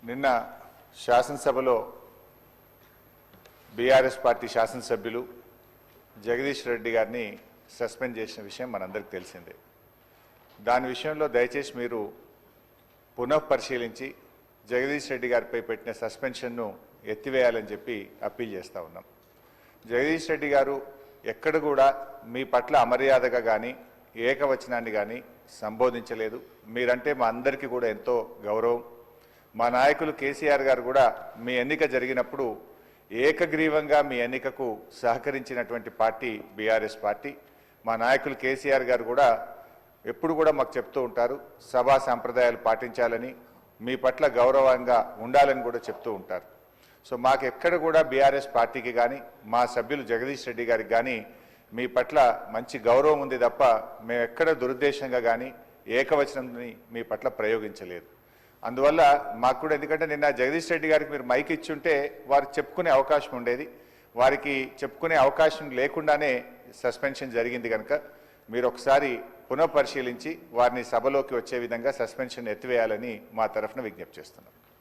నిన్న శాసనసభలో BRS party శాసనసభ్యులు జగదీష్ రెడ్డి గారిని సస్పెండ్ చేసిన విషయం మనందరికీ తెలిసిందే. దాని విషయంలో దయచేసి మీరు పునఃపరిశీలించి జగదీష్ రెడ్డి గారిపై పెట్టిన సస్పెన్షన్ను ఎత్తివేయాలని చెప్పి అప్పీల్ చేస్తూ ఉన్నాం. జగదీష్ రెడ్డి గారు ఎక్కడ కూడా మీ పట్ల అమర్యాదగా కానీ ఏకవచనాన్ని కానీ సంబోధించలేదు. మీరంటే మా అందరికీ కూడా ఎంతో గౌరవం. మా నాయకులు కేసీఆర్ గారు కూడా మీ ఎన్నిక జరిగినప్పుడు ఏకగ్రీవంగా మీ ఎన్నికకు సహకరించినటువంటి పార్టీ బీఆర్ఎస్ పార్టీ. మా నాయకులు కేసీఆర్ గారు కూడా ఎప్పుడు కూడా మాకు చెప్తూ ఉంటారు, సభా సంప్రదాయాలు పాటించాలని, మీ పట్ల గౌరవంగా ఉండాలని కూడా చెప్తూ ఉంటారు. సో మాకు ఎక్కడ కూడా బీఆర్ఎస్ పార్టీకి కానీ మా సభ్యులు జగదీష్ రెడ్డి గారికి కానీ మీ పట్ల మంచి గౌరవం ఉంది తప్ప మేము ఎక్కడ దురుద్దేశంగా కానీ ఏకవచనాన్ని మీ పట్ల ప్రయోగించలేదు. అందువల్ల మాకు కూడా, ఎందుకంటే నిన్న జగదీష్ రెడ్డి గారికి మీరు మైక్ ఇచ్చుంటే వారికి చెప్పుకునే అవకాశం ఉండేది. వారికి చెప్పుకునే అవకాశం లేకుండానే సస్పెన్షన్ జరిగింది కనుక మీరు ఒకసారి పునఃపరిశీలించి వారిని సభలోకి వచ్చే విధంగా సస్పెన్షన్ ఎత్తివేయాలని మా తరఫున విజ్ఞప్తి చేస్తున్నాం.